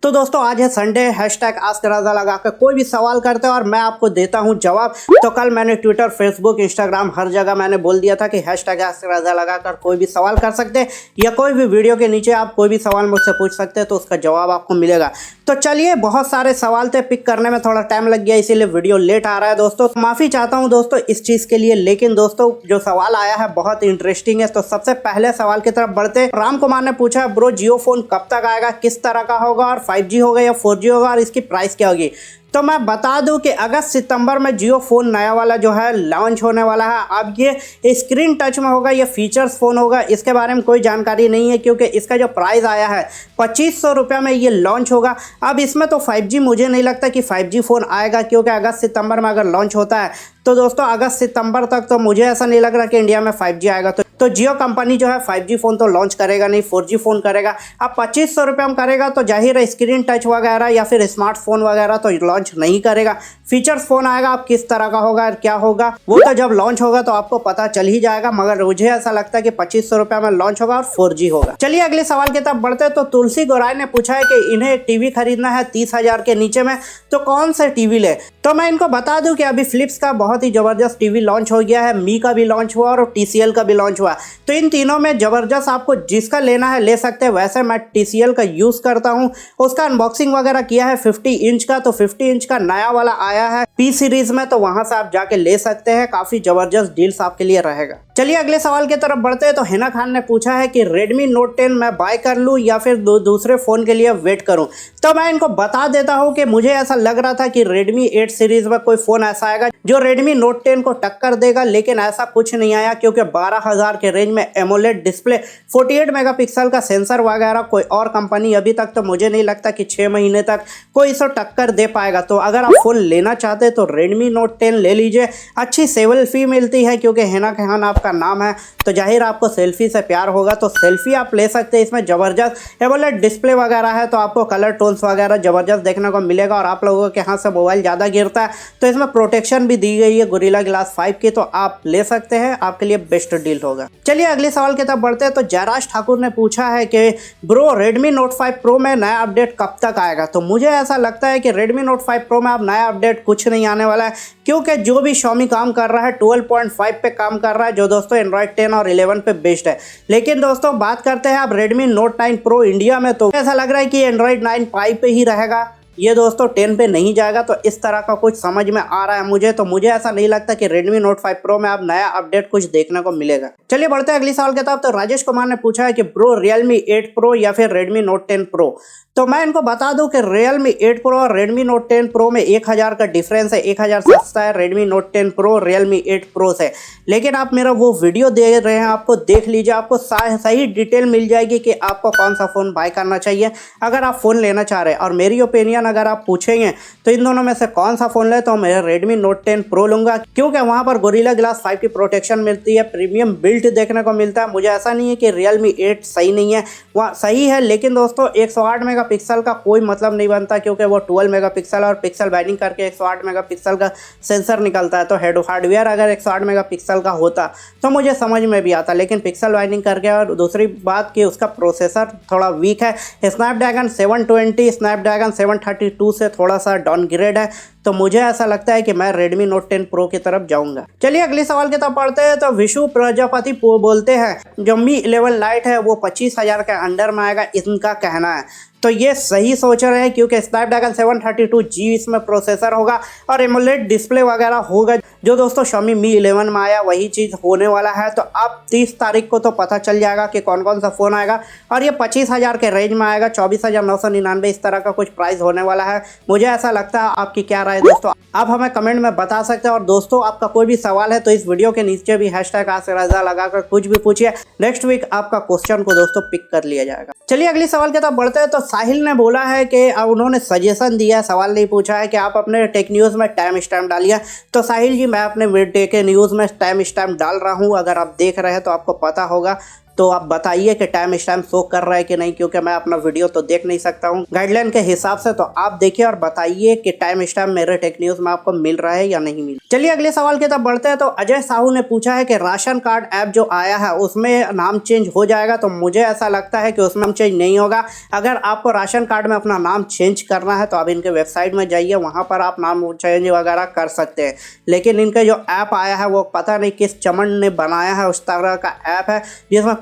तो दोस्तों आज है संडे, हैशटैग आस्क रज़ा लगाकर कोई भी सवाल करते हैं और मैं आपको देता हूं जवाब। तो कल मैंने ट्विटर, फेसबुक, इंस्टाग्राम हर जगह मैंने बोल दिया था कि हैशटैग आस्क रज़ा लगाकर कोई भी सवाल कर सकते हैं या कोई भी वीडियो के नीचे आप कोई भी सवाल मुझसे पूछ सकते हैं तो उसका जवाब आपको मिलेगा। तो चलिए, बहुत सारे सवाल थे, पिक करने में थोड़ा टाइम लग गया इसीलिए वीडियो लेट आ रहा है दोस्तों, माफ़ी चाहता हूँ दोस्तों इस चीज़ के लिए। लेकिन दोस्तों जो सवाल आया है बहुत इंटरेस्टिंग है। तो सबसे पहले सवाल की तरफ बढ़ते। राम कुमार ने पूछा है, ब्रो जियो फोन कब तक आएगा, किस तरह का होगा और 5G होगा या 4G होगा और इसकी प्राइस क्या होगी। तो मैं बता दूं कि अगस्त सितंबर में जियो फ़ोन नया वाला जो है लॉन्च होने वाला है। अब ये स्क्रीन टच में होगा या फीचर्स फ़ोन होगा इसके बारे में कोई जानकारी नहीं है, क्योंकि इसका जो प्राइस आया है 2500 रुपये में ये लॉन्च होगा। अब इसमें तो 5G मुझे नहीं लगता कि 5G फ़ोन आएगा, क्योंकि अगस्त सितंबर में अगर लॉन्च होता है तो दोस्तों अगस्त सितंबर तक तो मुझे ऐसा नहीं लग रहा कि इंडिया में 5G आएगा। तो जियो कंपनी जो है 5G फ़ोन तो लॉन्च करेगा नहीं, 4G फ़ोन करेगा। अब 2500 रुपये में करेगा तो जाहिर है स्क्रीन टच वगैरह या फिर स्मार्टफोन वगैरह तो लॉन्च नहीं करेगा। फीचर्स फ़ोन आएगा, अब किस तरह का होगा क्या होगा वो तो जब लॉन्च होगा तो आपको पता चल ही जाएगा, मगर मुझे ऐसा लगता है कि 2500 रुपये में लॉन्च होगा और 4G होगा। चलिए अगले सवाल की तरफ बढ़ते। तो तुलसी गोराई ने पूछा है कि इन्हें एक टीवी खरीदना है 30,000 के नीचे में, तो कौन सा टीवी ले। तो मैं इनको बता दूं कि अभी फिलिप्स का बहुत ही ज़बरदस्त टीवी लॉन्च हो गया है, मी का भी लॉन्च हुआ और TCL का भी लॉन्च हुआ। तो इन तीनों में ज़बरदस्त आपको जिसका लेना है ले सकते हैं। वैसे मैं TCL का यूज़ करता हूं, उसका अनबॉक्सिंग वगैरह किया है 50 इंच का। तो 50 इंच का नया वाला आया है P सीरीज़ में, तो वहां से आप जाके ले सकते हैं, काफ़ी ज़बरदस्त डील्स आपके लिए रहेगा। चलिए अगले सवाल की तरफ बढ़ते हैं। तो हिना खान ने पूछा है कि Redmi Note 10 मैं बाय कर लूँ या फिर दूसरे फ़ोन के लिए वेट करूँ। तो मैं इनको बता देता हूँ कि मुझे ऐसा लग रहा था कि Redmi 8 सीरीज़ में कोई फ़ोन ऐसा आएगा जो Redmi Note 10 को टक्कर देगा, लेकिन ऐसा कुछ नहीं आया, क्योंकि 12,000 के रेंज में एमोलेड डिस्प्ले, 48 मेगापिक्सल का सेंसर वगैरह कोई और कंपनी अभी तक तो मुझे नहीं लगता कि 6 महीने तक कोई इसे टक्कर दे पाएगा। तो अगर आप फ़ोन लेना चाहते हैं तो Redmi Note 10 ले लीजिए, अच्छी सेल्फी मिलती है, क्योंकि हिना खान आपका नाम है तो जाहिर आपको सेल्फी से प्यार होगा, तो सेल्फी आप ले सकते हैं। इसमें ज़बरदस्त एमोलेड डिस्प्ले वगैरह है, तो आपको कलर टोन्स वगैरह ज़बरदस्त देखने को मिलेगा। और आप लोगों के हाथ से मोबाइल ज़्यादा गिरता है तो इसमें प्रोटेक्शन भी दी गई है गोरिल्ला ग्लास 5 की, तो आप ले सकते हैं, आपके लिए बेस्ट डील होगा। चलिए अगले सवाल की तरफ बढ़ते हैं। तो जयराज ठाकुर ने पूछा है कि ब्रो Redmi Note 5 Pro में नया अपडेट कब तक आएगा। तो मुझे ऐसा लगता है कि Redmi Note 5 Pro में अब नया अपडेट कुछ नहीं आने वाला है, क्योंकि जो भी Xiaomi काम कर रहा है 12.5 पे काम कर रहा है, जो दोस्तों Android 10 और 11 पे बेस्ड है। लेकिन दोस्तों बात करते हैं अब Redmi Note 9 Pro इंडिया में, तो ऐसा लग रहा है कि Android 9 Pie पे ही रहेगा, ये दोस्तों 10 पे नहीं जाएगा। तो इस तरह का कुछ समझ में आ रहा है मुझे, तो मुझे ऐसा नहीं लगता कि Redmi Note 5 Pro में अब नया अपडेट कुछ देखने को मिलेगा। चलिए बढ़ते हैं अगली सवाल की तरफ। तो राजेश कुमार ने पूछा है कि ब्रो Realme 8 Pro या फिर Redmi Note 10 Pro। तो मैं इनको बता दूं कि Realme 8 Pro और Redmi Note 10 Pro में 1000 का डिफरेंस है, 1000 सस्ता है Redmi Note 10 Pro Realme 8 Pro से। लेकिन आप मेरा वो वीडियो दे रहे हैं, आपको देख लीजिए, आपको सही डिटेल मिल जाएगी कि आपको कौन सा फ़ोन बाय करना चाहिए अगर आप फ़ोन लेना चाह रहे हैं। और मेरी ओपिनियन अगर आप पूछेंगे तो इन दोनों में से कौन सा फ़ोन ले, तो मैं Redmi Note 10 Pro लूँगा, क्योंकि वहाँ पर गोरिल्ला ग्लास 5 की प्रोटेक्शन मिलती है, प्रीमियम बिल्ट देखने को मिलता है। मुझे ऐसा नहीं है कि Realme 8 सही नहीं है, वह सही है, लेकिन दोस्तों 108 मेगापिक्सल का कोई मतलब नहीं बनता, क्योंकि वो 12 मेगापिक्सल और पिक्सल बाइंडिंग करके 108 मेगापिक्सल का सेंसर निकलता है। तो हार्डवेयर अगर 108 मेगापिक्सल का होता तो मुझे समझ में भी आता, लेकिन पिक्सल बाइंडिंग करके। और दूसरी बात कि उसका प्रोसेसर थोड़ा वीक है, स्नैपड्रैगन 720 स्नैपड्रैगन 732 से थोड़ा सा डाउनग्रेड है। तो मुझे ऐसा लगता है कि मैं Redmi Note 10 Pro की तरफ जाऊंगा। चलिए अगले सवाल की तरफ पढ़ते हैं। तो विशु प्रजापति बोलते हैं जो Mi 11 Lite है वो 25,000 के अंडर में आएगा, इनका कहना है। तो ये सही सोच रहे हैं, क्योंकि स्नैपड्रैगन 732G इसमें प्रोसेसर होगा और एमोलेड डिस्प्ले वगैरह होगा, जो दोस्तों Xiaomi Mi 11 में आया वही चीज़ होने वाला है। तो अब 30 तारीख को तो पता चल जाएगा कि कौन कौन सा फ़ोन आएगा, और ये 25,000 के रेंज में आएगा, 24,999 इस तरह का कुछ प्राइस होने वाला है। मुझे ऐसा लगता है, आपकी क्या राय दोस्तों, आप हमें कमेंट में बता सकते हैं। और दोस्तों आपका कोई भी सवाल है तो इस वीडियो के नीचे भी हैशटैग आस्क रज़ा लगाकर कुछ भी पूछिए, नेक्स्ट वीक आपका क्वेश्चन को दोस्तों पिक कर लिया जाएगा। चलिए अगली सवाल की तरफ बढ़ते हैं। तो साहिल ने बोला है कि उन्होंने सजेशन दिया, सवाल नहीं पूछा है कि आप अपने टेक न्यूज़ में टाइम स्टैम्प डालिए। तो साहिल जी, मैं अपने टेक न्यूज़ में टाइम स्टैम्प डाल रहा हूँ, अगर आप देख रहे हैं तो आपको पता होगा। तो आप बताइए कि टाइम स्टैम्प शो कर रहा है कि नहीं, क्योंकि मैं अपना वीडियो तो देख नहीं सकता हूँ गाइडलाइन के हिसाब से। तो आप देखिए और बताइए कि टाइम स्टैम्प मेरे टेक न्यूज़ में आपको मिल रहा है या नहीं मिल। चलिए अगले सवाल की तरफ बढ़ते हैं। तो अजय साहू ने पूछा है कि राशन कार्ड ऐप जो आया है उसमें नाम चेंज हो जाएगा। तो मुझे ऐसा लगता है कि उसमें नाम चेंज नहीं होगा। अगर आपको राशन कार्ड में अपना नाम चेंज करना है तो आप इनके वेबसाइट में जाइए, वहाँ पर आप नाम चेंज वगैरह कर सकते हैं। लेकिन इनका जो ऐप आया है वो पता नहीं किस चमन ने बनाया है, उस तरह का ऐप है जिसमें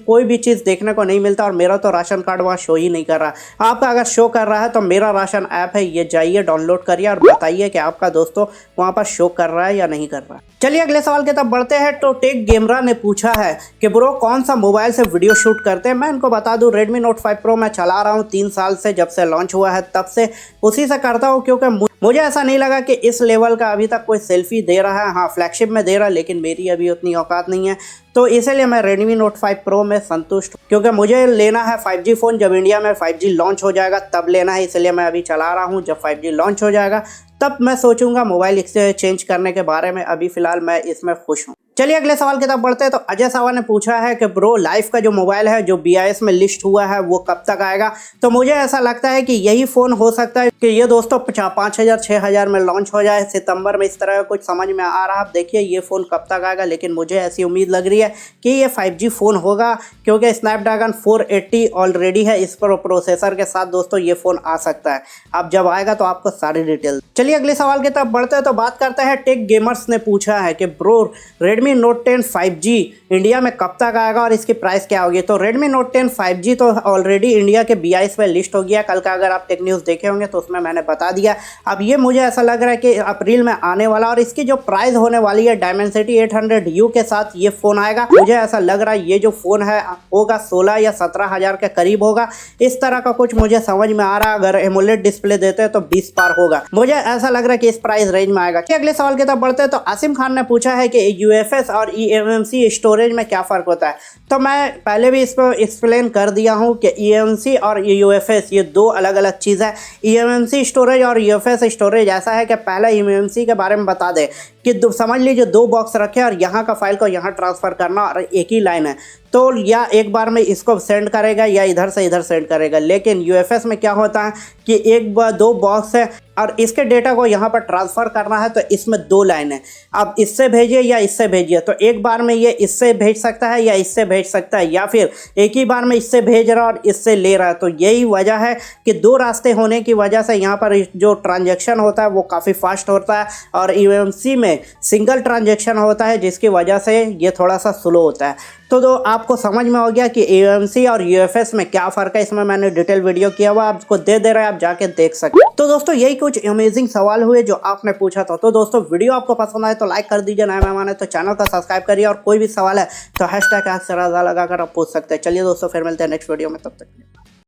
कोई भी चीज़ देखने को नहीं मिलता। और मेरा तो राशन कार्ड वहाँ शो ही नहीं कर रहा। आपका अगर शो कर रहा है तो मेरा राशन ऐप है, ये जाइए डाउनलोड करिए और बताइए कि आपका दोस्तों वहाँ पर शो कर रहा है या नहीं कर रहा है। चलिए अगले सवाल की तरफ बढ़ते हैं। तो टेक गेमरा ने पूछा है कि ब्रो कौन सा मोबाइल से वीडियो शूट करते हैं। मैं इनको बता दूं Redmi Note 5 Pro मैं चला रहा हूं 3 साल से, जब से लॉन्च हुआ है तब से उसी से करता हूं, क्योंकि मुझे ऐसा नहीं लगा कि इस लेवल का अभी तक कोई सेल्फी दे रहा है। हाँ, फ्लैगशिप में दे रहा है, लेकिन मेरी अभी उतनी औकात नहीं है, तो इसीलिए मैं Redmi Note 5 Pro में संतुष्ट हूँ। क्योंकि मुझे लेना है 5G फ़ोन, जब इंडिया में 5G लॉन्च हो जाएगा तब लेना है, इसलिए मैं अभी चला रहा हूँ। जब 5G लॉन्च हो जाएगा तब मैं सोचूंगा मोबाइल इससे चेंज करने के बारे में। अभी फ़िलहाल मैं इसमें खुश हूँ। चलिए अगले सवाल की तरफ बढ़ते हैं। तो अजय सावा ने पूछा है कि ब्रो लाइफ का जो मोबाइल है जो BIS में लिस्ट हुआ है वो कब तक आएगा। तो मुझे ऐसा लगता है कि यही फ़ोन हो सकता है कि ये दोस्तों 5,000 6,000 में लॉन्च हो जाए सितंबर में, इस तरह का कुछ समझ में आ रहा है। अब देखिए ये फ़ोन कब तक आएगा, लेकिन मुझे ऐसी उम्मीद लग रही है कि ये 5G फ़ोन होगा, क्योंकि स्नैपड्रैगन 480 ऑलरेडी है इस पर प्रोसेसर के साथ। दोस्तों ये फ़ोन आ सकता है, अब जब आएगा तो आपको सारी डिटेल। चलिए अगले सवाल की तरफ बढ़ते हैं। तो बात करते हैं, टेक गेमर्स ने पूछा है कि bro Redmi Note 10 5G India में कब तक आएगा और इसकी प्राइस क्या होगी। तो Redmi Note 10 5G तो ऑलरेडी इंडिया के BIS पे लिस्ट हो गया। कल का अगर आप टेक न्यूज़ देखे होंगे तो उसमें मैंने बता दिया। अब ये मुझे ऐसा लग रहा है कि अप्रैल में आने वाला, और इसकी जो प्राइस होने वाली है Dimensity 800U के साथ ये फ़ोन आएगा। मुझे ऐसा लग रहा है ये जो फ़ोन है होगा 16 या 17 हज़ार के करीब होगा, इस तरह का कुछ मुझे समझ में आ रहा है। अगर एमोलेड डिस्प्ले देते हैं तो 20 पार होगा, मुझे ऐसा लग रहा है कि इस प्राइस रेंज में आएगा। अगले सवाल की तरफ बढ़ते हैं। तो आसिम खान ने पूछा है कि UFS और eMMC स्टोरेज में क्या फ़र्क होता है। तो मैं पहले भी इसको एक्सप्लेन कर दिया हूँ कि eMMC और UFS ये दो अलग अलग चीज़ है। eMMC स्टोरेज और UFS स्टोरेज ऐसा है कि पहले eMMC के बारे में बता दें कि समझ लीजिए 2 बॉक्स रखे और यहाँ का फाइल को यहाँ ट्रांसफ़र करना और एक ही लाइन है, तो या एक बार में इसको सेंड करेगा या इधर से इधर सेंड करेगा। लेकिन UFS में क्या होता है कि 2 बॉक्स है और इसके डेटा को यहाँ पर ट्रांसफ़र करना है, तो इसमें 2 लाइन है। अब इससे भेजिए या इससे भेजिए, तो एक बार में ये इससे भेज सकता है या इससे भेज सकता है, या फिर एक ही बार में इससे भेज रहा और इससे ले रहा है। तो यही वजह है कि 2 रास्ते होने की वजह से यहाँ पर जो ट्रांजैक्शन होता है वो काफ़ी फास्ट होता है, और eMMC में सिंगल ट्रांजैक्शन होता है, जिसकी वजह से ये थोड़ा सा स्लो होता है। तो आपको समझ में हो गया कि eMMC और UFS में क्या फ़र्क है। इसमें मैंने डिटेल वीडियो किया हुआ, आपको दे रहा है, आप जाके देख सकते। तो दोस्तों यही कुछ अमेजिंग सवाल हुए जो आपने पूछा था। तो दोस्तों वीडियो आपको पसंद आए तो लाइक कर दीजिए, नए मेहमान है तो चैनल को सब्सक्राइब करिए, और कोई भी सवाल है तो #AskSharazad लगाकर आप पूछ सकते हैं। चलिए दोस्तों फिर मिलते हैं नेक्स्ट वीडियो में, तब तक।